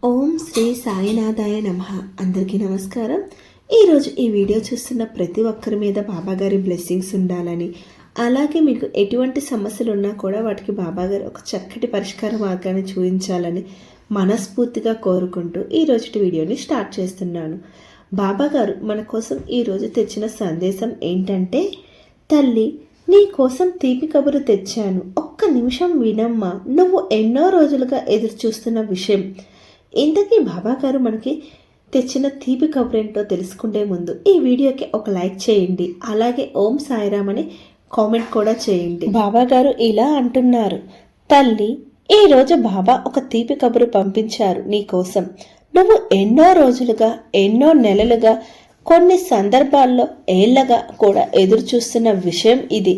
ఓం శ్రీ సాయినాథాయ నమః. అందరికీ నమస్కారం. ఈరోజు ఈ వీడియో చూస్తున్న ప్రతి ఒక్కరి మీద బాబాగారి బ్లెస్సింగ్స్ ఉండాలని, అలాగే మీకు ఎటువంటి సమస్యలు ఉన్నా కూడా వాటికి బాబాగారు ఒక చక్కటి పరిష్కార మార్గాన్ని చూపించాలని మనస్ఫూర్తిగా కోరుకుంటూ ఈరోజు వీడియోని స్టార్ట్ చేస్తున్నాను. బాబాగారు మన కోసం ఈరోజు తెచ్చిన సందేశం ఏంటంటే, తల్లి నీ కోసం తీపి కబురు తెచ్చాను, ఒక్క నిమిషం వినమ్మా. నువ్వు ఎన్నో రోజులుగా ఎదురు చూస్తున్న విషయం. ఇంతకీ బాబాగారు మనకి తెచ్చిన తీపి కబురేంటో తెలుసుకుంటే ముందు ఈ వీడియోకి ఒక లైక్ చేయండి, అలాగే ఓం సాయిరామ్ అని కామెంట్ కూడా చేయండి. బాబాగారు ఇలా అంటున్నారు, తల్లి ఈరోజు బాబా ఒక తీపి కబురు పంపించారు నీ కోసం. నువ్వు ఎన్నో రోజులుగా, ఎన్నో నెలలుగా, కొన్ని సందర్భాల్లో ఏళ్లగా కూడా ఎదురు చూస్తున్న విషయం ఇది.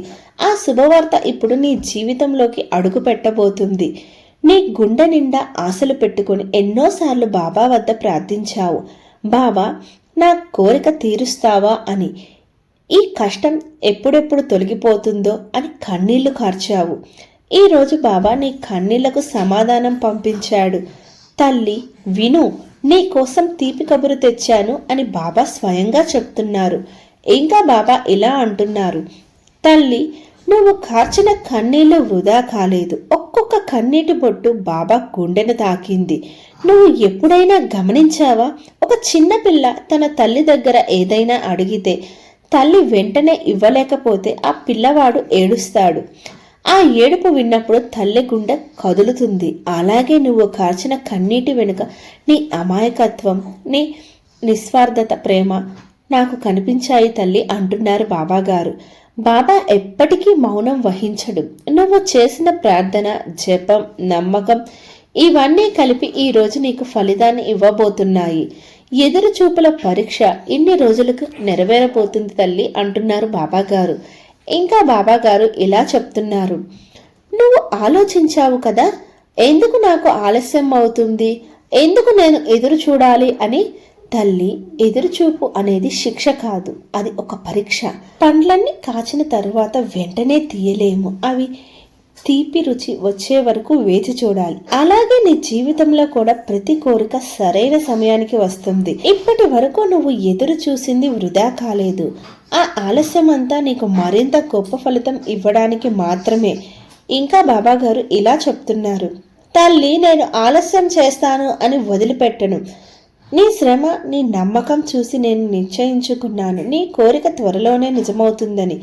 ఆ శుభవార్త ఇప్పుడు నీ జీవితంలోకి అడుగు పెట్టబోతుంది. నీ గుండె నిండా ఆశలు పెట్టుకుని ఎన్నోసార్లు బాబా వద్ద ప్రార్థించావు, బాబా నా కోరిక తీరుస్తావా అని. ఈ కష్టం ఎప్పుడెప్పుడు తొలగిపోతుందో అని కన్నీళ్లు కార్చావు. ఈరోజు బాబా నీ కన్నీళ్లకు సమాధానం పంపించాడు. తల్లి విను, నీ కోసం తీపి కబురు తెచ్చాను అని బాబా స్వయంగా చెప్తున్నారు. ఇంకా బాబా ఇలా అంటున్నారు, తల్లి నువ్వు కార్చిన కన్నీళ్లు వృధా కాలేదు. ఒక్కొక్క కన్నీటి బొట్టు బాబా గుండెను తాకింది. నువ్వు ఎప్పుడైనా గమనించావా, ఒక చిన్న పిల్ల తన తల్లి దగ్గర ఏదైనా అడిగితే తల్లి వెంటనే ఇవ్వలేకపోతే ఆ పిల్లవాడు ఏడుస్తాడు. ఆ ఏడుపు విన్నప్పుడు తల్లి గుండె కదులుతుంది. అలాగే నువ్వు కార్చిన కన్నీటి వెనుక నీ అమాయకత్వం, నీ నిస్వార్థత ప్రేమ నాకు కనిపించాయి తల్లి అంటున్నారు బాబాగారు. బాబా ఎప్పటికీ మౌనం వహించడు. నువ్వు చేసిన ప్రార్థన, జపం, నమ్మకం ఇవన్నీ కలిపి ఈ రోజు నీకు ఫలితాన్ని ఇవ్వబోతున్నాయి. ఎదురు చూపుల పరీక్ష ఇన్ని రోజులకు నెరవేరబోతుంది తల్లి అంటున్నారు బాబాగారు. ఇంకా బాబాగారు ఇలా చెప్తున్నారు, నువ్వు ఆలోచించావు కదా, ఎందుకు నాకు ఆలస్యం అవుతుంది, ఎందుకు నేను ఎదురు చూడాలి అని. తల్లి ఎదురుచూపు అనేది శిక్ష కాదు, అది ఒక పరీక్ష. పండ్లన్నీ కాచిన తరువాత వెంటనే తీయలేము, అవి తీపి రుచి వచ్చే వరకు వేచి చూడాలి. అలాగే నీ జీవితంలో కూడా ప్రతి కోరిక సరైన సమయానికి వస్తుంది. ఇప్పటి వరకు నువ్వు ఎదురు చూసింది వృధా కాలేదు. ఆ ఆలస్యం అంతా నీకు మరింత గొప్ప ఫలితం ఇవ్వడానికి మాత్రమే. ఇంకా బాబాగారు ఇలా చెప్తున్నారు, తల్లి నేను ఆలస్యం చేస్తాను అని వదిలిపెట్టను. నీ శ్రమ, నీ నమ్మకం చూసి నేను నిశ్చయించుకున్నాను, నీ కోరిక త్వరలోనే నిజమవుతుందని.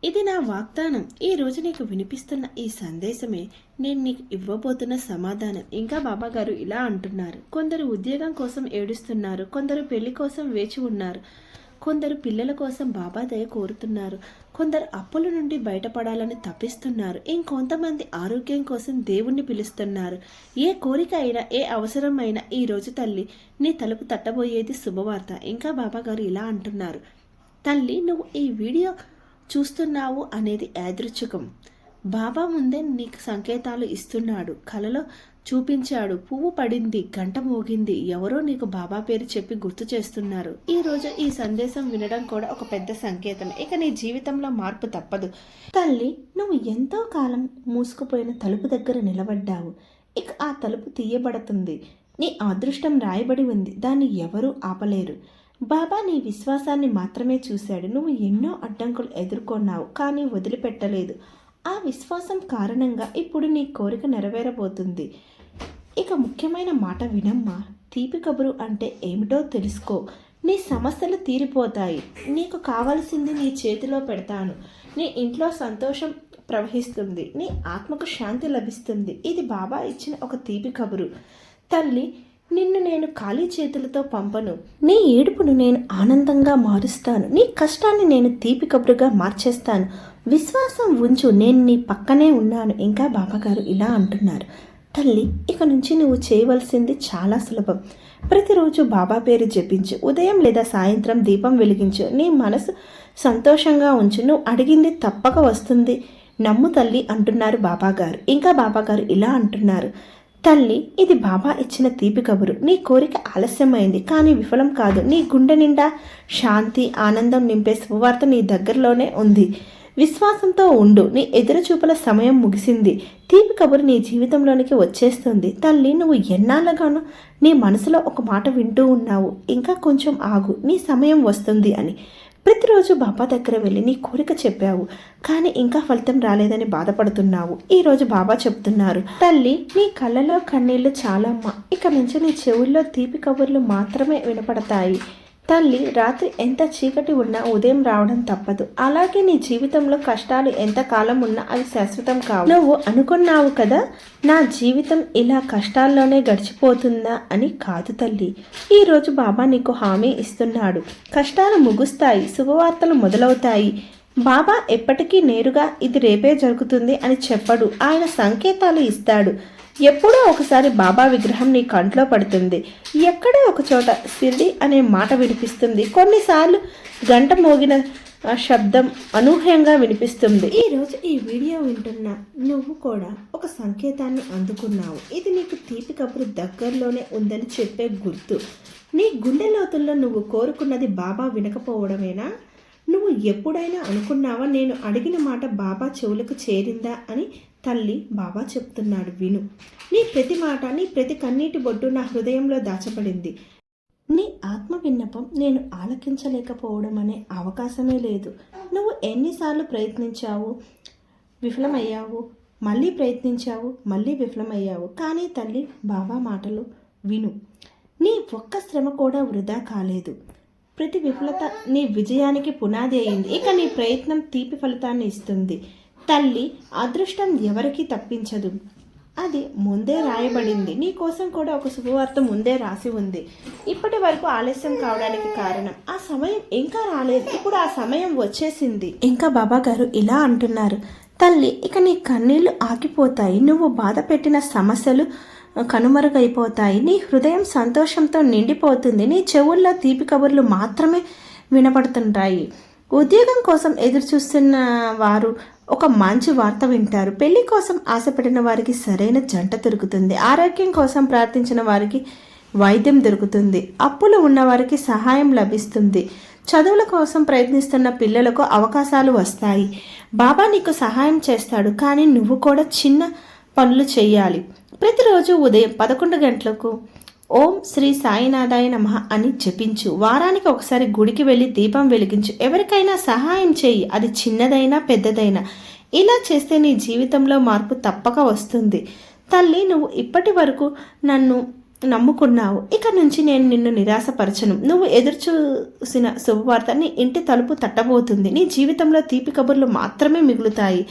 ఇది నా వాగ్దానం. ఈ రోజు నీకు వినిపిస్తున్న ఈ సందేశమే నేను నీకు ఇవ్వబోతున్న సమాధానం. ఇంకా బాబాగారు ఇలా అంటున్నారు, కొందరు ఉద్యోగం కోసం ఏడుస్తున్నారు, కొందరు పెళ్లి కోసం వేచి ఉన్నారు, కొందరు పిల్లల కోసం బాబా దయ కోరుతున్నారు, కొందరు అప్పుల నుండి బయటపడాలని తప్పిస్తున్నారు, ఇంకొంతమంది ఆరోగ్యం కోసం దేవుణ్ణి పిలుస్తున్నారు. ఏ కోరిక అయినా, ఏ అవసరం అయినా ఈ రోజు తల్లి నీ తలుపు తట్టబోయేది శుభవార్త. ఇంకా బాబాగారు ఇలా అంటున్నారు, తల్లి నువ్వు ఈ వీడియో చూస్తున్నావు అనేది యాదృచ్ఛికం. బాబా ముందే నీకు సంకేతాలు ఇస్తున్నాడు. కలలో చూపించాడు, పువ్వు పడింది, గంట మోగింది, ఎవరో నీకు బాబా పేరు చెప్పి గుర్తు చేస్తున్నారు. ఈ రోజు ఈ సందేశం వినడం కూడా ఒక పెద్ద సంకేతం. ఇక నీ జీవితంలో మార్పు తప్పదు. తల్లి నువ్వు ఎంతో కాలం మూసుకుపోయిన తలుపు దగ్గర నిలబడ్డావు. ఇక ఆ తలుపు తీయబడుతుంది. నీ అదృష్టం రాయబడి ఉంది, దాన్ని ఎవరూ ఆపలేరు. బాబా నీ విశ్వాసాన్ని మాత్రమే చూశాడు. నువ్వు ఎన్నో అడ్డంకులు ఎదుర్కొన్నావు, కానీ వదిలిపెట్టలేదు. ఆ విశ్వాసం కారణంగా ఇప్పుడు నీ కోరిక నెరవేరబోతుంది. ఇక ముఖ్యమైన మాట వినమ్మా, తీపి కబురు అంటే ఏమిటో తెలుసుకో. నీ సమస్యలు తీరిపోతాయి. నీకు కావలసింది నీ చేతిలో పెడతాను. నీ ఇంట్లో సంతోషం ప్రవహిస్తుంది, నీ ఆత్మకు శాంతి లభిస్తుంది. ఇది బాబా ఇచ్చిన ఒక తీపి కబురు. తల్లి నిన్ను నేను ఖాళీ చేతులతో పంపను. నీ ఏడుపును నేను ఆనందంగా మారుస్తాను. నీ కష్టాన్ని నేను తీపి కబురుగా మార్చేస్తాను. విశ్వాసం ఉంచు, నేను నీ పక్కనే ఉన్నాను. ఇంకా బాబాగారు ఇలా అంటున్నారు, తల్లి ఇక నుంచి నువ్వు చేయవలసింది చాలా సులభం. ప్రతిరోజు బాబా పేరు జపించు. ఉదయం లేదా సాయంత్రం దీపం వెలిగించు. నీ మనసు సంతోషంగా ఉంచు. నువ్వు అడిగింది తప్పక వస్తుంది. నమ్ము తల్లి అంటున్నారు బాబాగారు. ఇంకా బాబాగారు ఇలా అంటున్నారు, తల్లి ఇది బాబా ఇచ్చిన తీపి కబురు. నీ కోరిక ఆలస్యమైంది, కానీ విఫలం కాదు. నీ గుండె నిండా శాంతి, ఆనందం నింపే శుభవార్త నీ దగ్గరలోనే ఉంది. విశ్వాసంతో ఉండు. నీ ఎదురుచూపుల సమయం ముగిసింది. తీపి కబురు నీ జీవితంలోనికి వచ్చేస్తుంది. తల్లి, నువ్వు ఎన్నాళ్ళగానో నీ మనసులో ఒక మాట వింటూ ఉన్నావు. ఇంకా కొంచెం ఆగు, నీ సమయం వస్తుంది అని. ప్రతిరోజు బాబా దగ్గర వెళ్ళి నీ కోరిక చెప్పావు, కానీ ఇంకా ఫలితం రాలేదని బాధపడుతున్నావు. ఈరోజు బాబా చెప్తున్నారు, తల్లి, నీ కళ్ళలో కన్నీళ్లు చాలమ్మా. ఇక నుంచి నీ చెవుల్లో తీపి కబుర్లు మాత్రమే వినపడతాయి. తల్లి, రాత్రి ఎంత చీకటి ఉన్నా ఉదయం రావడం తప్పదు. అలాగే నీ జీవితంలో కష్టాలు ఎంతకాలం ఉన్నా అవి శాశ్వతం కావు. నువ్వు అనుకున్నావు కదా, నా జీవితం ఇలా కష్టాల్లోనే గడిచిపోతుందా అని. కాదు తల్లి, ఈరోజు బాబా నీకు హామీ ఇస్తున్నాడు. కష్టాలు ముగుస్తాయి, శుభవార్తలు మొదలవుతాయి. బాబా ఎప్పటికీ నేరుగా ఇది రేపే జరుగుతుంది అని చెప్పడు. ఆయన సంకేతాలు ఇస్తాడు. ఎప్పుడో ఒకసారి బాబా విగ్రహం నీ కంట్లో పడుతుంది. ఎక్కడో ఒక చోట సిరిడి అనే మాట వినిపిస్తుంది. కొన్నిసార్లు గంట మోగిన శబ్దం అనూహ్యంగా వినిపిస్తుంది. ఈరోజు ఈ వీడియో వింటున్న నువ్వు కూడా ఒక సంకేతాన్ని అందుకున్నావు. ఇది నీకు తీపి కబురు దగ్గరలోనే ఉందని చెప్పే గుర్తు. నీ గుండె లోతుల్లో నువ్వు కోరుకున్నది బాబా వినకపోవడమేనా? నువ్వు ఎప్పుడైనా అనుకున్నావా, నేను అడిగిన మాట బాబా చెవులకు చేరిందా అని? తల్లి, బాబా చెప్తున్నాడు, విను. నీ ప్రతి మాట, నీ ప్రతి కన్నీటి బొట్టు నా హృదయంలో దాచబడింది. నీ ఆత్మ విన్నపం నేను ఆలకించలేకపోవడం అనే అవకాశమే లేదు. నువ్వు ఎన్నిసార్లు ప్రయత్నించావు, విఫలమయ్యావు, మళ్ళీ ప్రయత్నించావు, మళ్ళీ విఫలమయ్యావు. కానీ తల్లి, బాబా మాటలు విను. నీ ఒక్క శ్రమ కూడా వృధా కాలేదు. ప్రతి విఫలత నీ విజయానికి పునాది అయింది. ఇక నీ ప్రయత్నం తీపి ఫలితాన్ని ఇస్తుంది. తల్లి, అదృష్టం ఎవరికీ తప్పించదు, అది ముందే రాయబడింది. నీ కోసం కూడా ఒక శుభవార్త ముందే రాసి ఉంది. ఇప్పటి వరకు ఆలస్యం కావడానికి కారణం ఆ సమయం ఇంకా రాలేదు. ఇప్పుడు ఆ సమయం వచ్చేసింది. ఇంకా బాబా గారు ఇలా అంటున్నారు, తల్లి, ఇక నీ కన్నీళ్లు ఆగిపోతాయి. నువ్వు బాధ పెట్టిన సమస్యలు కనుమరుగైపోతాయి. నీ హృదయం సంతోషంతో నిండిపోతుంది. నీ చెవుల్లో తీపి కబుర్లు మాత్రమే వినపడుతుంటాయి. ఉద్యోగం కోసం ఎదురు చూస్తున్న వారు ఒక మంచి వార్త వింటారు. పెళ్లి కోసం ఆశపడిన వారికి సరైన జంట దొరుకుతుంది. ఆరోగ్యం కోసం ప్రార్థించిన వారికి వైద్యం దొరుకుతుంది. అప్పులు ఉన్నవారికి సహాయం లభిస్తుంది. చదువుల కోసం ప్రయత్నిస్తున్న పిల్లలకు అవకాశాలు వస్తాయి. బాబా నీకు సహాయం చేస్తాడు, కానీ నువ్వు కూడా చిన్న పనులు చేయాలి. ప్రతిరోజు ఉదయం 11 గంటలకు ఓం శ్రీ సాయినాథాయ నమః అని జపించు. వారానికి ఒకసారి గుడికి వెళ్ళి దీపం వెలిగించు. ఎవరికైనా సహాయం చేయి, అది చిన్నదైనా పెద్దదైనా. ఇలా చేస్తే నీ జీవితంలో మార్పు తప్పక వస్తుంది. తల్లి, నువ్వు ఇప్పటి వరకు నన్ను నమ్ముకున్నావు. ఇక నుంచి నేను నిన్ను నిరాశపరచను. నువ్వు ఎదురుచూసిన శుభవార్త నీ ఇంటి తలుపు తట్టబోతుంది. నీ జీవితంలో తీపి కబుర్లు మాత్రమే మిగులుతాయి.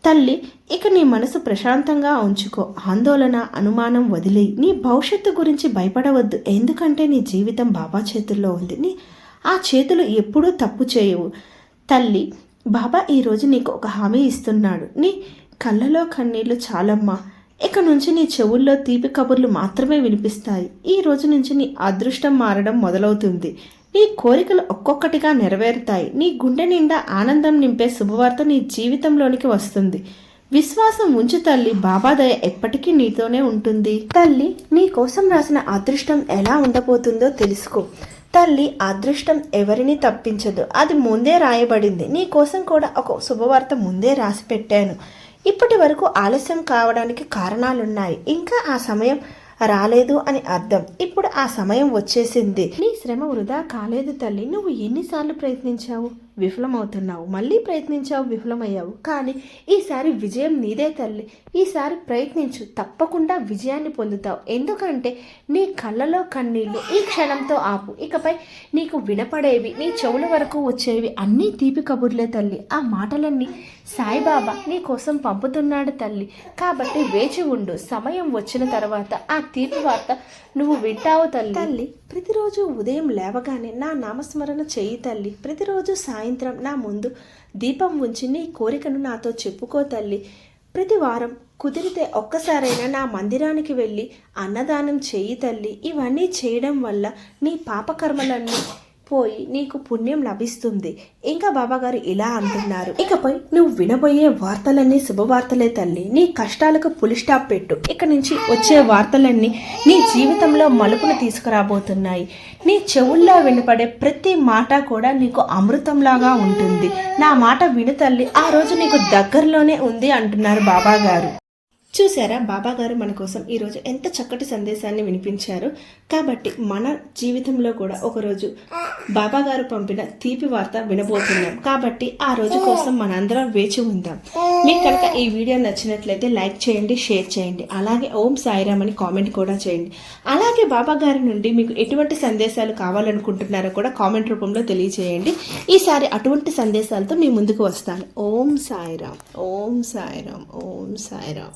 తల్లి, ఇక నీ మనసు ప్రశాంతంగా ఉంచుకో. ఆందోళన, అనుమానం వదిలేయి. నీ భవిష్యత్తు గురించి భయపడవద్దు. ఎందుకంటే నీ జీవితం బాబా చేతుల్లో ఉంది. ఆ చేతులు ఎప్పుడూ తప్పు చేయవు. తల్లి, బాబా ఈరోజు నీకు ఒక హామీ ఇస్తున్నాడు. నీ కళ్ళలో కన్నీళ్లు చాలమ్మా. ఇక నుంచి నీ చెవుల్లో తీపి కబుర్లు మాత్రమే వినిపిస్తాయి. ఈ రోజు నుంచి నీ అదృష్టం మారడం మొదలవుతుంది. నీ కోరికలు ఒక్కొక్కటిగా నెరవేరుతాయి. నీ గుండె నిండా ఆనందం నింపే శుభవార్త నీ జీవితంలోనికి వస్తుంది. విశ్వాసం ఉంచు తల్లి, బాబా దయ ఎప్పటికీ నీతోనే ఉంటుంది. తల్లి, నీ కోసం రాసిన అదృష్టం ఎలా ఉండబోతుందో తెలుసుకో. తల్లి, అదృష్టం ఎవరిని తప్పించదు, అది ముందే రాయబడింది. నీ కోసం కూడా ఒక శుభవార్త ముందే రాసి పెట్టాను. ఇప్పటి వరకు ఆలస్యం కావడానికి కారణాలున్నాయి. ఇంకా ఆ సమయం రాలేదు అని అర్థం. ఇప్పుడు ఆ సమయం వచ్చేసింది. నీ శ్రమ వృధా కాలేదు తల్లి. నువ్వు ఎన్నిసార్లు ప్రయత్నించావు, విఫలమవుతున్నావు. మళ్ళీ ప్రయత్నించావు, విఫలమయ్యావు. కానీ ఈసారి విజయం నీదే తల్లి. ఈసారి ప్రయత్నించు, తప్పకుండా విజయాన్ని పొందుతావు. ఎందుకంటే నీ కళ్ళలో కన్నీళ్లు ఈ క్షణంతో ఆపు. ఇకపై నీకు వినపడేవి, నీ చెవుల వరకు వచ్చేవి అన్నీ తీపి కబుర్లే తల్లి. ఆ మాటలన్నీ సాయిబాబా నీ కోసం పంపుతున్నాడు తల్లి. కాబట్టి వేచి ఉండు. సమయం వచ్చిన తర్వాత ఆ తీపి వార్త నువ్వు వింటావు తల్లి. తల్లి, ప్రతిరోజు ఉదయం లేవగానే నా నామస్మరణ చెయ్యి తల్లి. ప్రతిరోజు సాయంత్రం నా ముందు దీపం ఉంచి నీ కోరికను నాతో చెప్పుకో తల్లి. ప్రతి వారం కుదిరితే ఒక్కసారైనా నా మందిరానికి వెళ్ళి అన్నదానం చెయ్యి తల్లి. ఇవన్నీ చేయడం వల్ల నీ పాపకర్మలన్నీ పోయి నీకు పుణ్యం లభిస్తుంది. ఇంకా బాబాగారు ఇలా అంటున్నారు, ఇకపై నువ్వు వినబోయే వార్తలన్నీ శుభవార్తలే తల్లి. నీ కష్టాలకు పులి స్టాప్ పెట్టు. ఇక నుంచి వచ్చే వార్తలన్నీ నీ జీవితంలో మలుపును తీసుకురాబోతున్నాయి. నీ చెవుల్లో వినపడే ప్రతి మాట కూడా నీకు అమృతంలాగా ఉంటుంది. నా మాట విను తల్లి, ఆ రోజు నీకు దగ్గరలోనే ఉంది అంటున్నారు బాబాగారు. చూసారా, బాబాగారు మన కోసం ఈరోజు ఎంత చక్కటి సందేశాన్ని వినిపించారు. కాబట్టి మన జీవితంలో కూడా ఒకరోజు బాబాగారు పంపిన తీపి వార్త వినబోతున్నాం. కాబట్టి ఆ రోజు కోసం మనందరం వేచి ఉందాం. మీకు కనుక ఈ వీడియో నచ్చినట్లయితే లైక్ చేయండి, షేర్ చేయండి, అలాగే ఓం సాయిరామ్ అని కామెంట్ కూడా చేయండి. అలాగే బాబాగారి నుండి మీకు ఎటువంటి సందేశాలు కావాలనుకుంటున్నారో కూడా కామెంట్ రూపంలో తెలియజేయండి. ఈసారి అటువంటి సందేశాలతో మీ ముందుకు వస్తాను. ఓం సాయిరామ్, ఓం సాయిరామ్, ఓం సాయిరామ్.